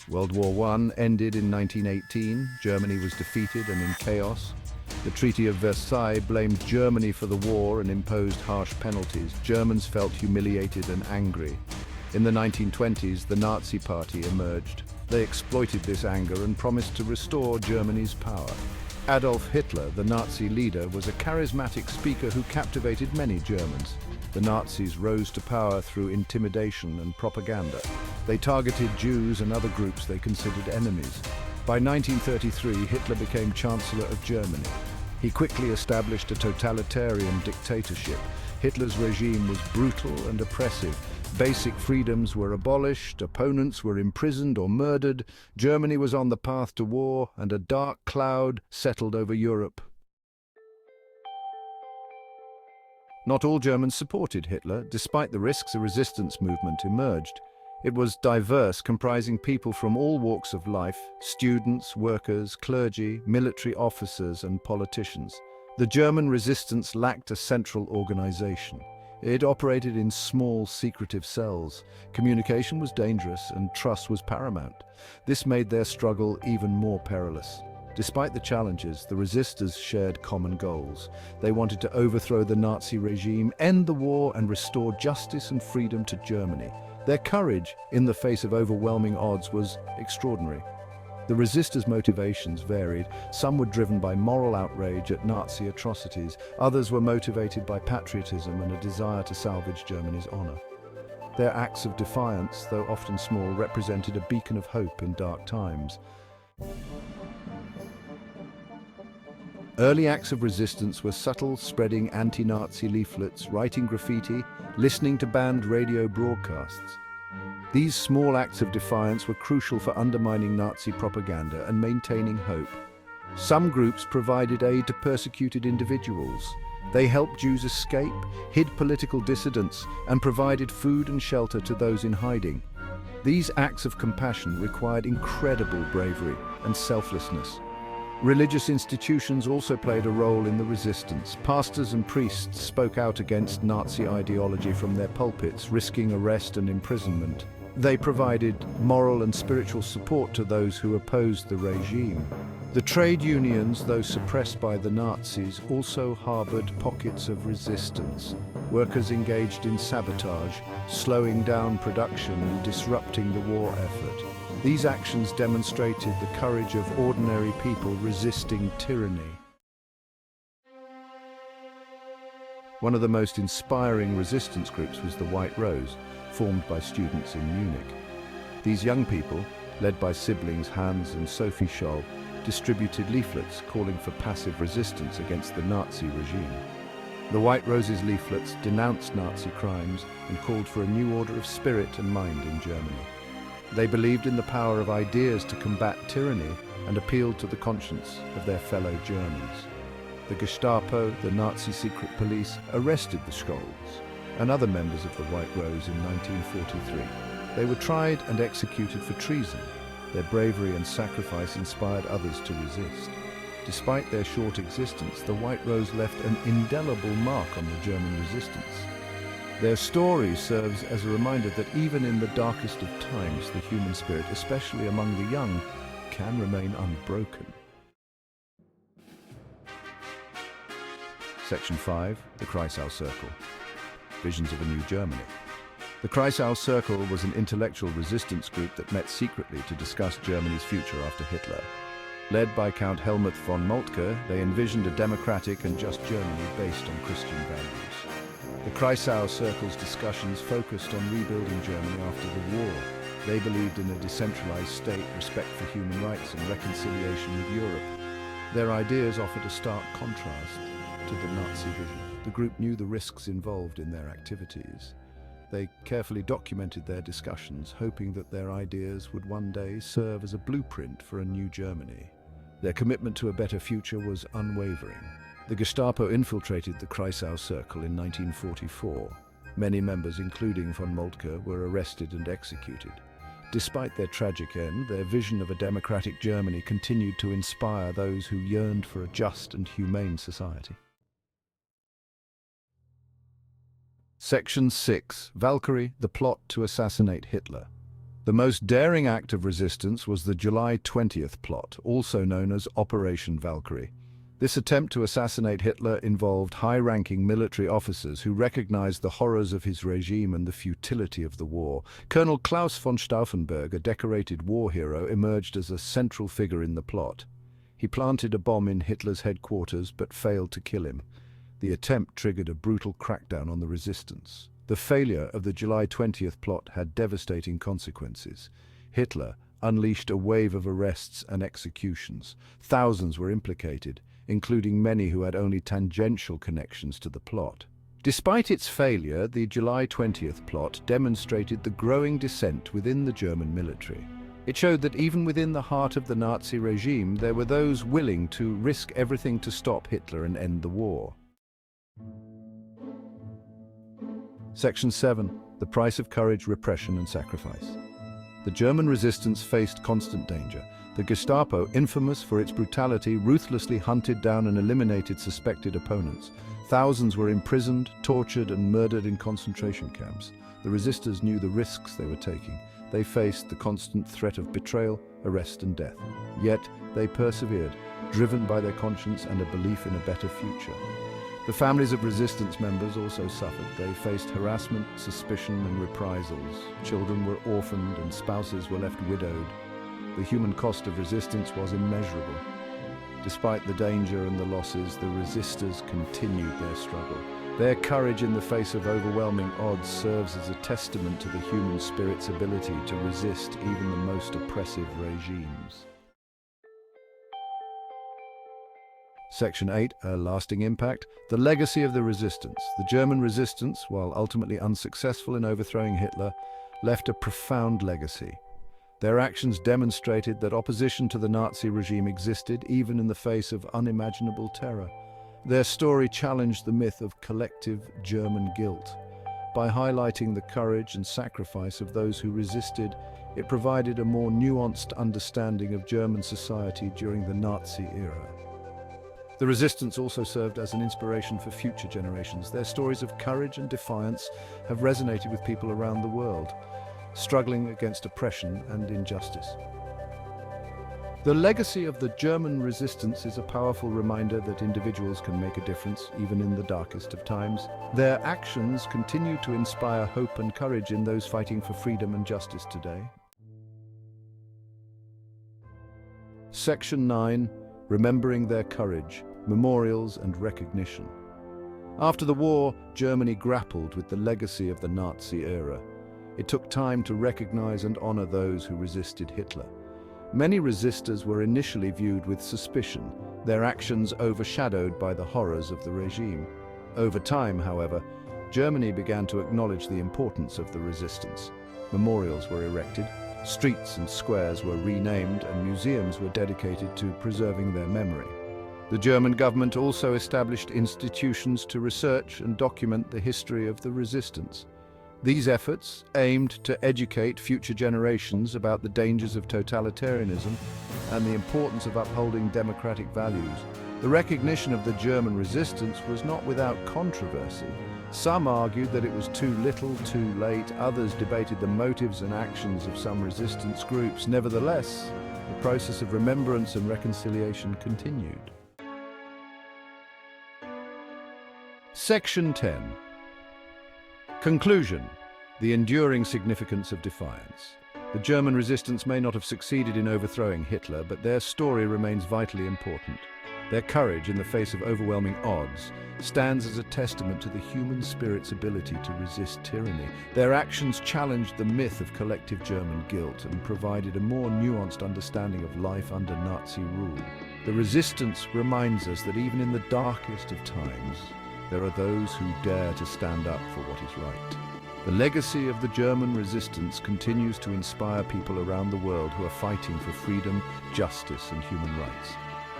World War I ended in 1918. Germany was defeated and in chaos. The Treaty of Versailles blamed Germany for the war and imposed harsh penalties. Germans felt humiliated and angry. In the 1920s, the Nazi Party emerged. They exploited this anger and promised to restore Germany's power. Adolf Hitler, the Nazi leader, was a charismatic speaker who captivated many Germans. The Nazis rose to power through intimidation and propaganda. They targeted Jews and other groups they considered enemies. By 1933, Hitler became Chancellor of Germany. He quickly established a totalitarian dictatorship. Hitler's regime was brutal and oppressive. Basic freedoms were abolished, opponents were imprisoned or murdered, Germany was on the path to war, and a dark cloud settled over Europe. Not all Germans supported Hitler. Despite the risks, a resistance movement emerged. It was diverse, comprising people from all walks of life: students, workers, clergy, military officers, and politicians. The German resistance lacked a central organization. It operated in small, secretive cells. Communication was dangerous and trust was paramount. This made their struggle even more perilous. Despite the challenges, the resistors shared common goals. They wanted to overthrow the Nazi regime, end the war, and restore justice and freedom to Germany. Their courage, in the face of overwhelming odds, was extraordinary. The resistors' motivations varied. Some were driven by moral outrage at Nazi atrocities. Others were motivated by patriotism and a desire to salvage Germany's honor. Their acts of defiance, though often small, represented a beacon of hope in dark times. Early acts of resistance were subtle, spreading anti-Nazi leaflets, writing graffiti, listening to banned radio broadcasts. These small acts of defiance were crucial for undermining Nazi propaganda and maintaining hope. Some groups provided aid to persecuted individuals. They helped Jews escape, hid political dissidents, and provided food and shelter to those in hiding. These acts of compassion required incredible bravery and selflessness. Religious institutions also played a role in the resistance. Pastors and priests spoke out against Nazi ideology from their pulpits, risking arrest and imprisonment. They provided moral and spiritual support to those who opposed the regime. The trade unions, though suppressed by the Nazis, also harbored pockets of resistance. Workers engaged in sabotage, slowing down production and disrupting the war effort. These actions demonstrated the courage of ordinary people resisting tyranny. One of the most inspiring resistance groups was the White Rose, formed by students in Munich. These young people, led by siblings Hans and Sophie Scholl, distributed leaflets calling for passive resistance against the Nazi regime. The White Rose's leaflets denounced Nazi crimes and called for a new order of spirit and mind in Germany. They believed in the power of ideas to combat tyranny and appealed to the conscience of their fellow Germans. The Gestapo, the Nazi secret police, arrested the Scholls and other members of the White Rose in 1943. They were tried and executed for treason. Their bravery and sacrifice inspired others to resist. Despite their short existence, the White Rose left an indelible mark on the German resistance. Their story serves as a reminder that even in the darkest of times, the human spirit, especially among the young, can remain unbroken. Section 5, the Kreisau Circle. Visions of a New Germany. The Kreisau Circle was an intellectual resistance group that met secretly to discuss Germany's future after Hitler. Led by Count Helmut von Moltke, they envisioned a democratic and just Germany based on Christian values. The Kreisau Circle's discussions focused on rebuilding Germany after the war. They believed in a decentralized state, respect for human rights, and reconciliation with Europe. Their ideas offered a stark contrast to the Nazi vision. The group knew the risks involved in their activities. They carefully documented their discussions, hoping that their ideas would one day serve as a blueprint for a new Germany. Their commitment to a better future was unwavering. The Gestapo infiltrated the Kreisau Circle in 1944. Many members, including von Moltke, were arrested and executed. Despite their tragic end, their vision of a democratic Germany continued to inspire those who yearned for a just and humane society. Section 6. Valkyrie, the plot to assassinate Hitler. The most daring act of resistance was the July 20th plot, also known as Operation Valkyrie. This attempt to assassinate Hitler involved high-ranking military officers who recognized the horrors of his regime and the futility of the war. Colonel Klaus von Stauffenberg, a decorated war hero, emerged as a central figure in the plot. He planted a bomb in Hitler's headquarters but failed to kill him. The attempt triggered a brutal crackdown on the resistance. The failure of the July 20th plot had devastating consequences. Hitler unleashed a wave of arrests and executions. Thousands were implicated, including many who had only tangential connections to the plot. Despite its failure, the July 20th plot demonstrated the growing dissent within the German military. It showed that even within the heart of the Nazi regime, there were those willing to risk everything to stop Hitler and end the war. Section 7. The price of courage, repression and sacrifice. The German resistance faced constant danger. The Gestapo, infamous for its brutality, ruthlessly hunted down and eliminated suspected opponents. Thousands were imprisoned, tortured and murdered in concentration camps. The resistors knew the risks they were taking. They faced the constant threat of betrayal, arrest and death. Yet they persevered, driven by their conscience and a belief in a better future. The families of resistance members also suffered. They faced harassment, suspicion and reprisals. Children were orphaned and spouses were left widowed. The human cost of resistance was immeasurable. Despite the danger and the losses, the resistors continued their struggle. Their courage in the face of overwhelming odds serves as a testament to the human spirit's ability to resist even the most oppressive regimes. Section 8, a lasting impact. The legacy of the resistance. The German resistance, while ultimately unsuccessful in overthrowing Hitler, left a profound legacy. Their actions demonstrated that opposition to the Nazi regime existed even in the face of unimaginable terror. Their story challenged the myth of collective German guilt. By highlighting the courage and sacrifice of those who resisted, it provided a more nuanced understanding of German society during the Nazi era. The resistance also served as an inspiration for future generations. Their stories of courage and defiance have resonated with people around the world, struggling against oppression and injustice. The legacy of the German resistance is a powerful reminder that individuals can make a difference even in the darkest of times. Their actions continue to inspire hope and courage in those fighting for freedom and justice today. Section 9. Remembering their courage, memorials and recognition. After the war, Germany grappled with the legacy of the Nazi era. It took time to recognize and honor those who resisted Hitler. Many resistors were initially viewed with suspicion, their actions overshadowed by the horrors of the regime. Over time, however, Germany began to acknowledge the importance of the resistance. Memorials were erected, streets and squares were renamed, and museums were dedicated to preserving their memory. The German government also established institutions to research and document the history of the resistance. These efforts aimed to educate future generations about the dangers of totalitarianism and the importance of upholding democratic values. The recognition of the German resistance was not without controversy. Some argued that it was too little, too late. Others debated the motives and actions of some resistance groups. Nevertheless, the process of remembrance and reconciliation continued. Section 10. Conclusion. The enduring significance of defiance. The German resistance may not have succeeded in overthrowing Hitler, but their story remains vitally important. Their courage in the face of overwhelming odds stands as a testament to the human spirit's ability to resist tyranny. Their actions challenged the myth of collective German guilt and provided a more nuanced understanding of life under Nazi rule. The resistance reminds us that even in the darkest of times, there are those who dare to stand up for what is right. The legacy of the German resistance continues to inspire people around the world who are fighting for freedom, justice, and human rights.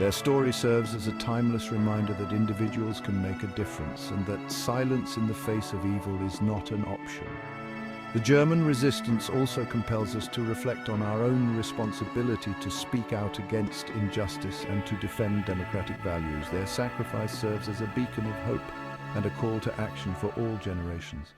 Their story serves as a timeless reminder that individuals can make a difference and that silence in the face of evil is not an option. The German resistance also compels us to reflect on our own responsibility to speak out against injustice and to defend democratic values. Their sacrifice serves as a beacon of hope and a call to action for all generations.